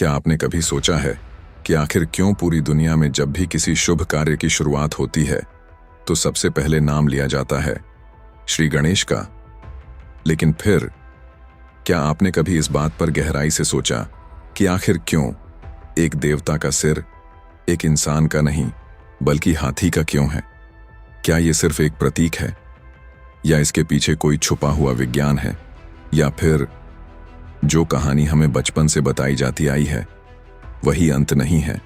क्या आपने कभी सोचा है कि आखिर क्यों पूरी दुनिया में जब भी किसी शुभ कार्य की शुरुआत होती है तो सबसे पहले नाम लिया जाता है श्री गणेश का। लेकिन फिर क्या आपने कभी इस बात पर गहराई से सोचा कि आखिर क्यों एक देवता का सिर एक इंसान का नहीं बल्कि हाथी का क्यों है? क्या यह सिर्फ एक प्रतीक है या इसके पीछे कोई छुपा हुआ विज्ञान है, या फिर जो कहानी हमें बचपन से बताई जाती आई है वही अंत नहीं है?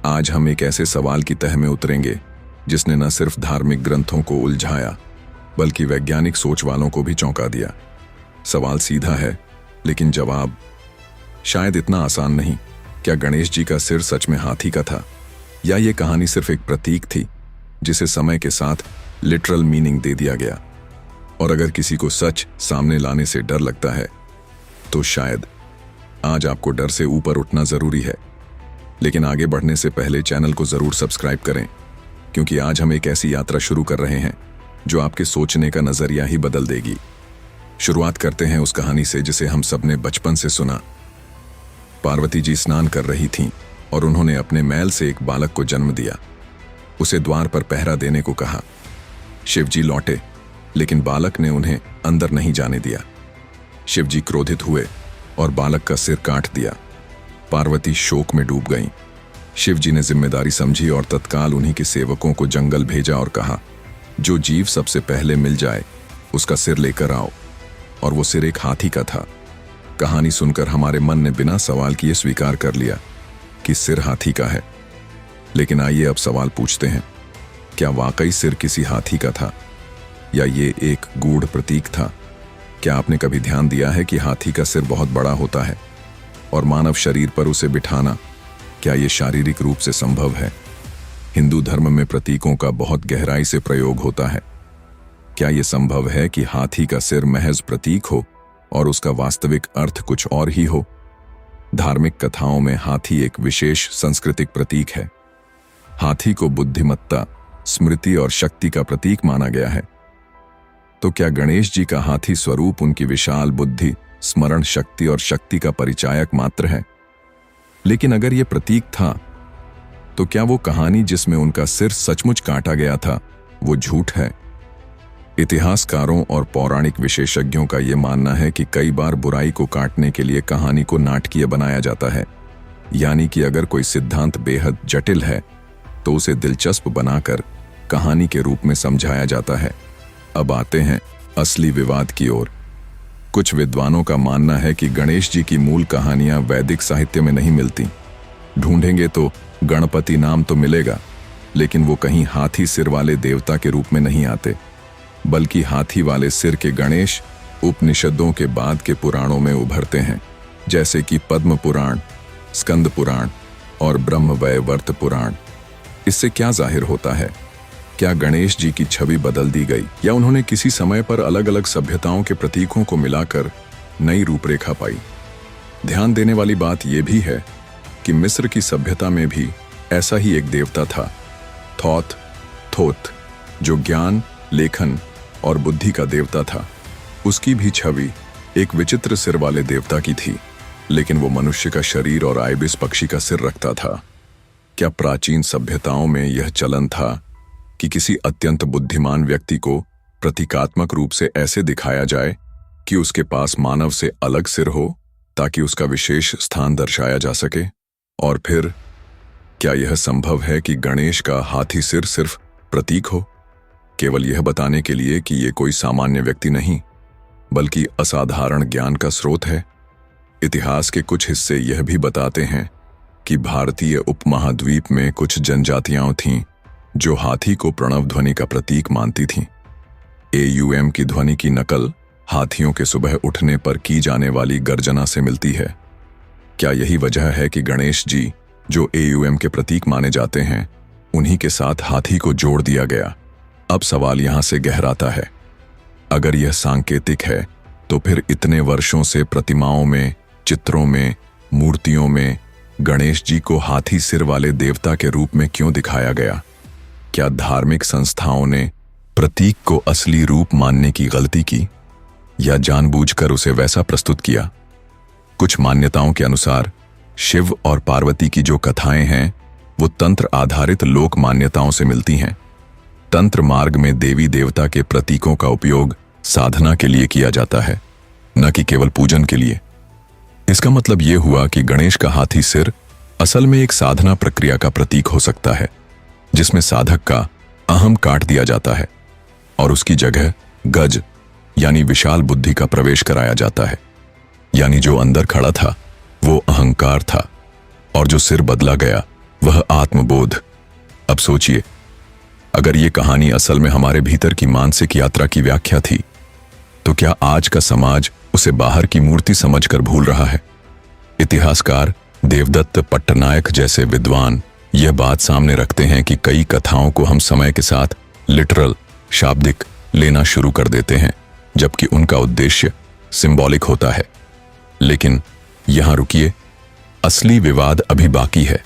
आज हम एक ऐसे सवाल की तह में उतरेंगे जिसने न सिर्फ धार्मिक ग्रंथों को उलझाया बल्कि वैज्ञानिक सोच वालों को भी चौंका दिया। सवाल सीधा है लेकिन जवाब शायद इतना आसान नहीं। क्या गणेश जी का सिर सच में हाथी का था, या ये कहानी सिर्फ एक प्रतीक थी जिसे समय के साथ लिटरल मीनिंग दे दिया गया? और अगर किसी को सच सामने लाने से डर लगता है तो शायद आज आपको डर से ऊपर उठना जरूरी है। लेकिन आगे बढ़ने से पहले चैनल को जरूर सब्सक्राइब करें, क्योंकि आज हम एक ऐसी यात्रा शुरू कर रहे हैं जो आपके सोचने का नजरिया ही बदल देगी। शुरुआत करते हैं उस कहानी से जिसे हम सबने बचपन से सुना। पार्वती जी स्नान कर रही थीं और उन्होंने अपने मैल से एक बालक को जन्म दिया। उसे द्वार पर पहरा देने को कहा। शिवजी लौटे लेकिन बालक ने उन्हें अंदर नहीं जाने दिया। शिवजी क्रोधित हुए और बालक का सिर काट दिया। पार्वती शोक में डूब गईं। शिवजी ने जिम्मेदारी समझी और तत्काल उन्हीं के सेवकों को जंगल भेजा और कहा, जो जीव सबसे पहले मिल जाए उसका सिर लेकर आओ। और वो सिर एक हाथी का था। कहानी सुनकर हमारे मन ने बिना सवाल किए स्वीकार कर लिया कि सिर हाथी का है। लेकिन आइए अब सवाल पूछते हैं, क्या वाकई सिर किसी हाथी का था, या ये एक गूढ़ प्रतीक था? क्या आपने कभी ध्यान दिया है कि हाथी का सिर बहुत बड़ा होता है और मानव शरीर पर उसे बिठाना, क्या ये शारीरिक रूप से संभव है? हिंदू धर्म में प्रतीकों का बहुत गहराई से प्रयोग होता है। क्या यह संभव है कि हाथी का सिर महज प्रतीक हो और उसका वास्तविक अर्थ कुछ और ही हो? धार्मिक कथाओं में हाथी एक विशेष सांस्कृतिक प्रतीक है। हाथी को बुद्धिमत्ता, स्मृति और शक्ति का प्रतीक माना गया है। तो क्या गणेश जी का हाथी स्वरूप उनकी विशाल बुद्धि, स्मरण शक्ति और शक्ति का परिचायक मात्र है? लेकिन अगर यह प्रतीक था तो क्या वो कहानी जिसमें उनका सिर सचमुच काटा गया था वो झूठ है? इतिहासकारों और पौराणिक विशेषज्ञों का यह मानना है कि कई बार बुराई को काटने के लिए कहानी को नाटकीय बनाया जाता है। यानी कि अगर कोई सिद्धांत बेहद जटिल है तो उसे दिलचस्प बनाकर कहानी के रूप में समझाया जाता है। अब आते हैं असली विवाद की ओर। कुछ विद्वानों का मानना है कि गणेश जी की मूल कहानियां वैदिक साहित्य में नहीं मिलती। ढूंढेंगे तो गणपति नाम तो मिलेगा, लेकिन वो कहीं हाथी सिर वाले देवता के रूप में नहीं आते, बल्कि हाथी वाले सिर के गणेश उपनिषदों के बाद के पुराणों में उभरते हैं, जैसे कि पद्म पुराण, स्कंद पुराण और ब्रह्मवैवर्त पुराण। इससे क्या जाहिर होता है? क्या गणेश जी की छवि बदल दी गई, या उन्होंने किसी समय पर अलग अलग सभ्यताओं के प्रतीकों को मिलाकर नई रूपरेखा पाई? ध्यान देने वाली बात यह भी है कि मिस्र की सभ्यता में भी ऐसा ही एक देवता था, थोथ, जो ज्ञान, लेखन और बुद्धि का देवता था। उसकी भी छवि एक विचित्र सिर वाले देवता की थी, लेकिन वो मनुष्य का शरीर और आइबिस पक्षी का सिर रखता था। क्या प्राचीन सभ्यताओं में यह चलन था कि किसी अत्यंत बुद्धिमान व्यक्ति को प्रतीकात्मक रूप से ऐसे दिखाया जाए कि उसके पास मानव से अलग सिर हो, ताकि उसका विशेष स्थान दर्शाया जा सके? और फिर क्या यह संभव है कि गणेश का हाथी सिर सिर्फ प्रतीक हो, केवल यह बताने के लिए कि यह कोई सामान्य व्यक्ति नहीं बल्कि असाधारण ज्ञान का स्रोत है? इतिहास के कुछ हिस्से यह भी बताते हैं कि भारतीय उपमहाद्वीप में कुछ जनजातियां थीं जो हाथी को प्रणव ध्वनि का प्रतीक मानती थीं। AUM की ध्वनि की नकल हाथियों के सुबह उठने पर की जाने वाली गर्जना से मिलती है। क्या यही वजह है कि गणेश जी, जो AUM के प्रतीक माने जाते हैं, उन्हीं के साथ हाथी को जोड़ दिया गया? अब सवाल यहां से गहराता है। अगर यह सांकेतिक है तो फिर इतने वर्षों से प्रतिमाओं में, चित्रों में, मूर्तियों में गणेश जी को हाथी सिर वाले देवता के रूप में क्यों दिखाया गया? क्या धार्मिक संस्थाओं ने प्रतीक को असली रूप मानने की गलती की, या जानबूझकर उसे वैसा प्रस्तुत किया? कुछ मान्यताओं के अनुसार शिव और पार्वती की जो कथाएं हैं वो तंत्र आधारित लोक मान्यताओं से मिलती हैं। तंत्र मार्ग में देवी देवता के प्रतीकों का उपयोग साधना के लिए किया जाता है, न कि केवल पूजन के लिए। इसका मतलब यह हुआ कि गणेश का हाथी सिर असल में एक साधना प्रक्रिया का प्रतीक हो सकता है, जिसमें साधक का अहम काट दिया जाता है और उसकी जगह गज यानी विशाल बुद्धि का प्रवेश कराया जाता है। यानी जो अंदर खड़ा था वो अहंकार था और जो सिर बदला गया वह आत्मबोध। अब सोचिए, अगर ये कहानी असल में हमारे भीतर की मानसिक यात्रा की व्याख्या थी, तो क्या आज का समाज उसे बाहर की मूर्ति समझकर भूल रहा है? इतिहासकार देवदत्त पट्टनायक जैसे विद्वान यह बात सामने रखते हैं कि कई कथाओं को हम समय के साथ लिटरल शाब्दिक लेना शुरू कर देते हैं, जबकि उनका उद्देश्य सिंबॉलिक होता है। लेकिन यहां रुकिए, असली विवाद अभी बाकी है।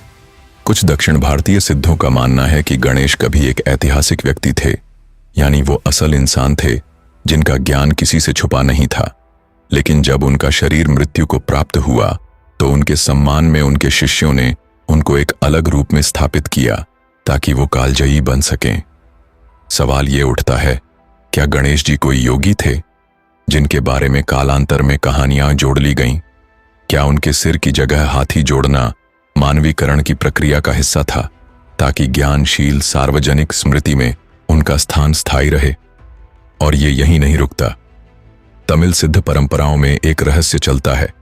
कुछ दक्षिण भारतीय सिद्धों का मानना है कि गणेश कभी एक ऐतिहासिक व्यक्ति थे, यानी वो असल इंसान थे जिनका ज्ञान किसी से छुपा नहीं था। लेकिन जब उनका शरीर मृत्यु को प्राप्त हुआ तो उनके सम्मान में उनके शिष्यों ने उनको एक अलग रूप में स्थापित किया ताकि वो कालजयी बन सकें। सवाल ये उठता है, क्या गणेश जी कोई योगी थे जिनके बारे में कालांतर में कहानियां जोड़ ली गईं? क्या उनके सिर की जगह हाथी जोड़ना मानवीकरण की प्रक्रिया का हिस्सा था ताकि ज्ञानशील सार्वजनिक स्मृति में उनका स्थान स्थायी रहे? और ये यहीं नहीं रुकता। तमिल सिद्ध परंपराओं में एक रहस्य चलता है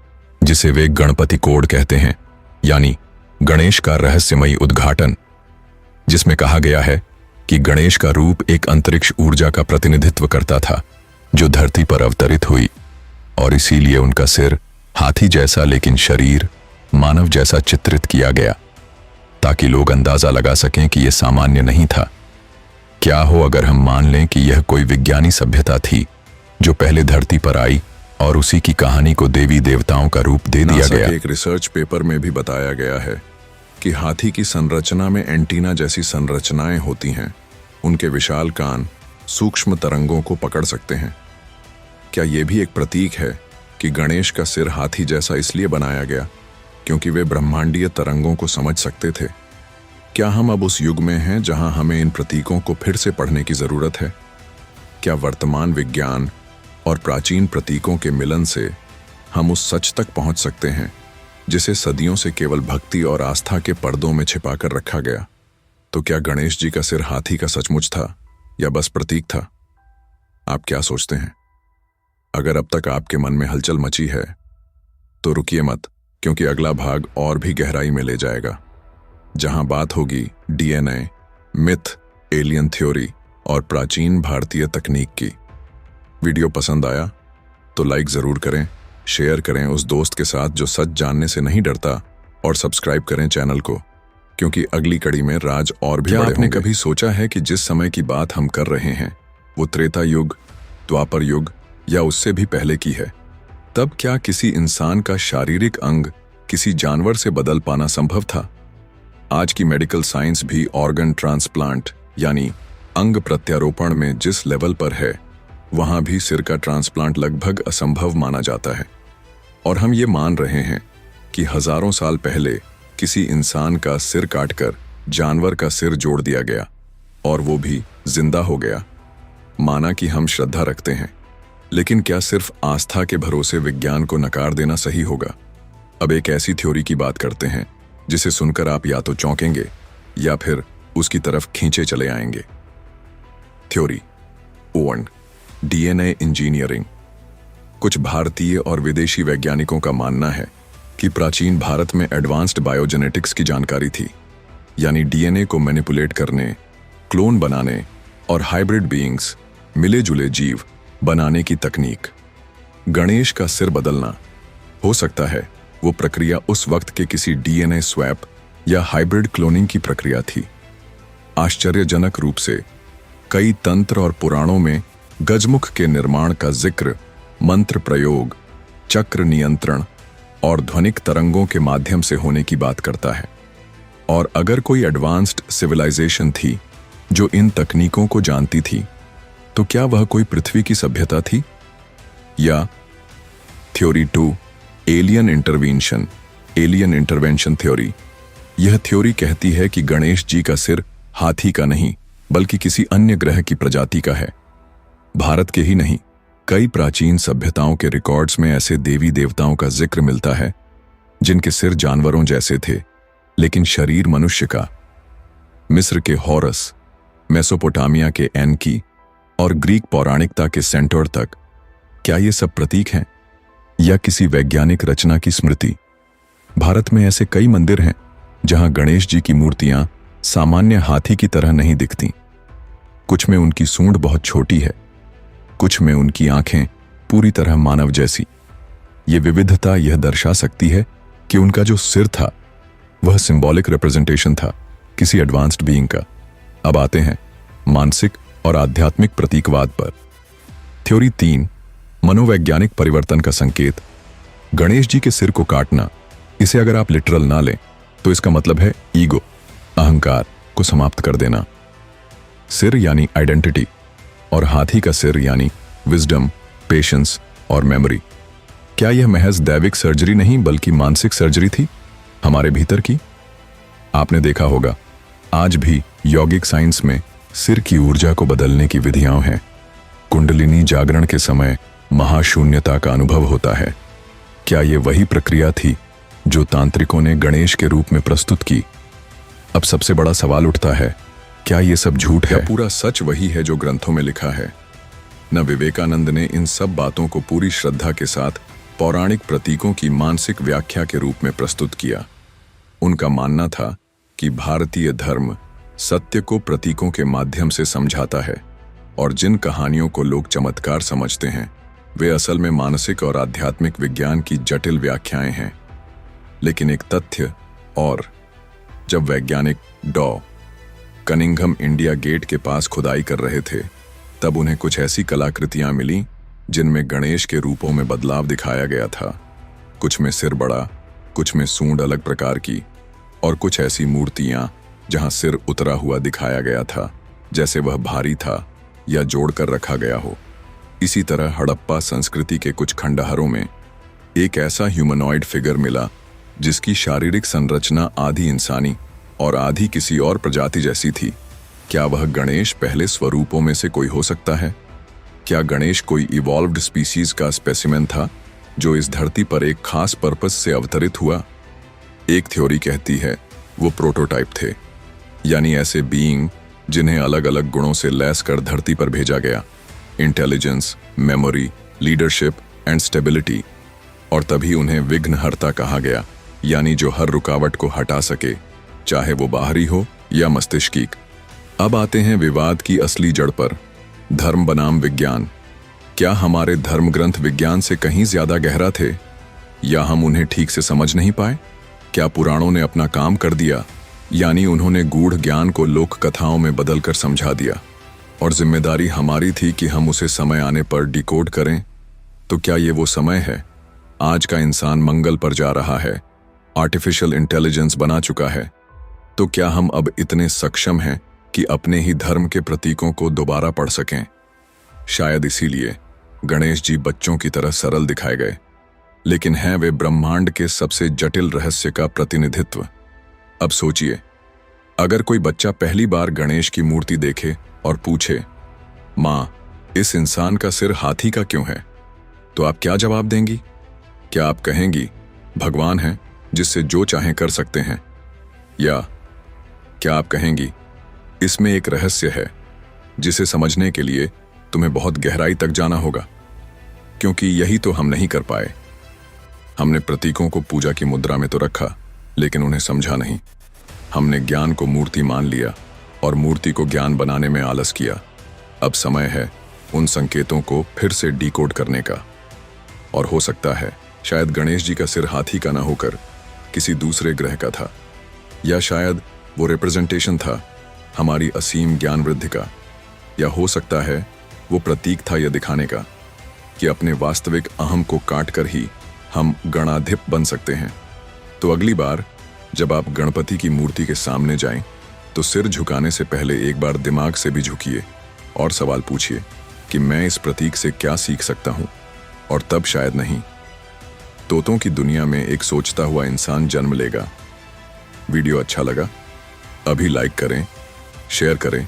जिसे वे गणपति कोड कहते हैं, यानी गणेश का रहस्यमयी उद्घाटन, जिसमें कहा गया है कि गणेश का रूप एक अंतरिक्ष ऊर्जा का प्रतिनिधित्व करता था जो धरती पर अवतरित हुई, और इसीलिए उनका सिर हाथी जैसा लेकिन शरीर मानव जैसा चित्रित किया गया ताकि लोग अंदाजा लगा सकें कि यह सामान्य नहीं था। क्या हो अगर हम मान लें कि यह कोई विज्ञानी सभ्यता थी जो पहले धरती पर आई और उसी की कहानी को देवी देवताओं का रूप दे दिया गया? एक रिसर्च पेपर में भी बताया गया है कि हाथी की संरचना में एंटीना जैसी संरचनाएं होती हैं। उनके विशाल कान सूक्ष्म तरंगों को पकड़ सकते हैं। क्या यह भी एक प्रतीक है कि गणेश का सिर हाथी जैसा इसलिए बनाया गया क्योंकि वे ब्रह्मांडीय तरंगों को समझ सकते थे? क्या हम अब उस युग में हैं जहां हमें इन प्रतीकों को फिर से पढ़ने की जरूरत है? क्या वर्तमान विज्ञान और प्राचीन प्रतीकों के मिलन से हम उस सच तक पहुंच सकते हैं जिसे सदियों से केवल भक्ति और आस्था के पर्दों में छिपाकर रखा गया? तो क्या गणेश जी का सिर हाथी का सचमुच था या बस प्रतीक था? आप क्या सोचते हैं? अगर अब तक आपके मन में हलचल मची है तो रुकिए मत, क्योंकि अगला भाग और भी गहराई में ले जाएगा, जहां बात होगी डीएनए, मिथ, एलियन थ्योरी और प्राचीन भारतीय तकनीक की। वीडियो पसंद आया तो लाइक जरूर करें, शेयर करें उस दोस्त के साथ जो सच जानने से नहीं डरता, और सब्सक्राइब करें चैनल को, क्योंकि अगली कड़ी में राज और भी बड़े होंगे। आपने कभी सोचा है कि जिस समय की बात हम कर रहे हैं वो त्रेता युग, द्वापर युग या उससे भी पहले की है? तब क्या किसी इंसान का शारीरिक अंग किसी जानवर से बदल पाना संभव था? आज की मेडिकल साइंस भी ऑर्गन ट्रांसप्लांट यानी अंग प्रत्यारोपण में जिस लेवल पर है, वहां भी सिर का ट्रांसप्लांट लगभग असंभव माना जाता है। और हम ये मान रहे हैं कि हजारों साल पहले किसी इंसान का सिर काटकर जानवर का सिर जोड़ दिया गया और वो भी जिंदा हो गया। माना कि हम श्रद्धा रखते हैं, लेकिन क्या सिर्फ आस्था के भरोसे विज्ञान को नकार देना सही होगा? अब एक ऐसी थ्योरी की बात करते हैं जिसे सुनकर आप या तो चौंकेंगे या फिर उसकी तरफ खींचे चले आएंगे। Theory 1, DNA engineering. कुछ भारतीय और विदेशी वैज्ञानिकों का मानना है कि प्राचीन भारत में एडवांस्ड बायोजेनेटिक्स की जानकारी थी, यानी डीएनए को मैनिपुलेट करने, क्लोन बनाने और हाइब्रिड बीइंग्स, मिले जुले जीव बनाने की तकनीक। गणेश का सिर बदलना, हो सकता है वो प्रक्रिया उस वक्त के किसी डीएनए स्वैप या हाइब्रिड क्लोनिंग की प्रक्रिया थी। आश्चर्यजनक रूप से कई तंत्र और पुराणों में गजमुख के निर्माण का जिक्र मंत्र प्रयोग, चक्र नियंत्रण और ध्वनिक तरंगों के माध्यम से होने की बात करता है। और अगर कोई एडवांस्ड सिविलाइजेशन थी जो इन तकनीकों को जानती थी, तो क्या वह कोई पृथ्वी की सभ्यता थी? या theory 2, alien intervention, alien intervention theory. यह थ्योरी कहती है कि गणेश जी का सिर हाथी का नहीं बल्कि किसी अन्य ग्रह की प्रजाति का है। भारत के ही नहीं, कई प्राचीन सभ्यताओं के रिकॉर्ड्स में ऐसे देवी देवताओं का जिक्र मिलता है जिनके सिर जानवरों जैसे थे लेकिन शरीर मनुष्य का। मिस्र के हॉरस, मेसोपोटामिया के एनकी और ग्रीक पौराणिकता के सेंटोर तक, क्या ये सब प्रतीक हैं या किसी वैज्ञानिक रचना की स्मृति? भारत में ऐसे कई मंदिर हैं जहां गणेश जी की मूर्तियां सामान्य हाथी की तरह नहीं दिखती। कुछ में उनकी सूंड बहुत छोटी है, कुछ में उनकी आंखें पूरी तरह मानव जैसी। ये विविधता यह दर्शा सकती है कि उनका जो सिर था वह सिंबॉलिक रिप्रेजेंटेशन था किसी एडवांस्ड बीइंग का। अब आते हैं मानसिक और आध्यात्मिक प्रतीकवाद पर। थ्योरी 3, मनोवैज्ञानिक परिवर्तन का संकेत। गणेश जी के सिर को काटना, इसे अगर आप लिटरल ना लें तो इसका मतलब है ईगो, अहंकार को समाप्त कर देना। सिर यानी आइडेंटिटी और हाथी का सिर यानी विजडम, पेशेंस और मेमोरी। क्या यह महज दैविक सर्जरी नहीं बल्कि मानसिक सर्जरी थी हमारे भीतर की? आपने देखा होगा आज भी यौगिक साइंस में सिर की ऊर्जा को बदलने की विधियां हैं। कुंडलिनी जागरण के समय महाशून्यता का अनुभव होता है। क्या यह वही प्रक्रिया थी जो तांत्रिकों ने गणेश के रूप में प्रस्तुत की? अब सबसे बड़ा सवाल उठता है, क्या यह सब झूठ है? पूरा सच वही है जो ग्रंथों में लिखा है? न विवेकानंद ने इन सब बातों को पूरी श्रद्धा के साथ पौराणिक प्रतीकों की मानसिक व्याख्या के रूप में प्रस्तुत किया। उनका मानना था कि भारतीय धर्म सत्य को प्रतीकों के माध्यम से समझाता है और जिन कहानियों को लोग चमत्कार समझते हैं वे असल में मानसिक और आध्यात्मिक विज्ञान की जटिल व्याख्याएं हैं। लेकिन एक तथ्य और, जब वैज्ञानिक डॉ कनिंघम इंडिया गेट के पास खुदाई कर रहे थे तब उन्हें कुछ ऐसी कलाकृतियां मिली जिनमें गणेश के रूपों में बदलाव दिखाया गया था। कुछ में सिर बड़ा, कुछ में सूंड अलग प्रकार की और कुछ ऐसी मूर्तियां जहां सिर उतरा हुआ दिखाया गया था जैसे वह भारी था या जोड़कर रखा गया हो। इसी तरह हड़प्पा संस्कृति के कुछ खंडहरों में एक ऐसा ह्यूमनॉइड फिगर मिला जिसकी शारीरिक संरचना आधी इंसानी और आधी किसी और प्रजाति जैसी थी। क्या वह गणेश पहले स्वरूपों में से कोई हो सकता है? क्या गणेश कोई इवॉल्व्ड स्पीसीज का स्पेसिमेन था जो इस धरती पर एक खास पर्पस से अवतरित हुआ? एक थ्योरी कहती है वो प्रोटोटाइप थे, यानी ऐसे बीइंग जिन्हें अलग अलग गुणों से लैस कर धरती पर भेजा गया, intelligence, memory, leadership and stability, और तभी उन्हें विघ्नहर्ता कहा गया, यानी जो हर रुकावट को हटा सके, चाहे वो बाहरी हो या मस्तिष्किक। अब आते हैं विवाद की असली जड़ पर, धर्म बनाम विज्ञान। क्या हमारे धर्म ग्रंथ विज्ञान से कहीं ज्यादा गहरा थे या हम उन्हें ठीक से समझ नहीं पाए? क्या पुराणों ने अपना काम कर दिया, यानी उन्होंने गूढ़ ज्ञान को लोक कथाओं में बदलकर समझा दिया और जिम्मेदारी हमारी थी कि हम उसे समय आने पर डिकोड करें? तो क्या ये वो समय है? आज का इंसान मंगल पर जा रहा है, आर्टिफिशियल इंटेलिजेंस बना चुका है, तो क्या हम अब इतने सक्षम हैं कि अपने ही धर्म के प्रतीकों को दोबारा पढ़ सकें? शायद इसीलिए गणेश जी बच्चों की तरह सरल दिखाए गए, लेकिन हैं वे ब्रह्मांड के सबसे जटिल रहस्य का प्रतिनिधित्व। अब सोचिए, अगर कोई बच्चा पहली बार गणेश की मूर्ति देखे और पूछे, माँ, इस इंसान का सिर हाथी का क्यों है? तो आप क्या जवाब देंगी? क्या आप कहेंगी भगवान है जिससे जो चाहें कर सकते हैं, या क्या आप कहेंगी इसमें एक रहस्य है जिसे समझने के लिए तुम्हें बहुत गहराई तक जाना होगा? क्योंकि यही तो हम नहीं कर पाए। हमने प्रतीकों को पूजा की मुद्रा में तो रखा, लेकिन उन्हें समझा नहीं। हमने ज्ञान को मूर्ति मान लिया और मूर्ति को ज्ञान बनाने में आलस किया। अब समय है उन संकेतों को फिर से डिकोड करने का। और हो सकता है शायद गणेश जी का सिर हाथी का ना होकर किसी दूसरे ग्रह का था, या शायद वो रिप्रेजेंटेशन था हमारी असीम ज्ञान वृद्धि का, या हो सकता है वो प्रतीक था यह दिखाने का कि अपने वास्तविक अहम को काट कर ही हम गणाधिप बन सकते हैं। तो अगली बार जब आप गणपति की मूर्ति के सामने जाएं, तो सिर झुकाने से पहले एक बार दिमाग से भी झुकिए और सवाल पूछिए कि मैं इस प्रतीक से क्या सीख सकता हूं, और तब शायद नहीं तोतों की दुनिया में एक सोचता हुआ इंसान जन्म लेगा। वीडियो अच्छा लगा? अभी लाइक करें, शेयर करें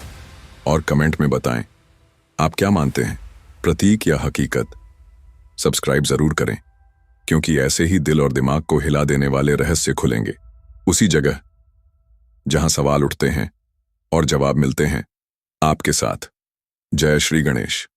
और कमेंट में बताएं आप क्या मानते हैं, प्रतीक या हकीकत। सब्सक्राइब जरूर करें, क्योंकि ऐसे ही दिल और दिमाग को हिला देने वाले रहस्य खुलेंगे उसी जगह जहां सवाल उठते हैं और जवाब मिलते हैं आपके साथ। जय श्री गणेश।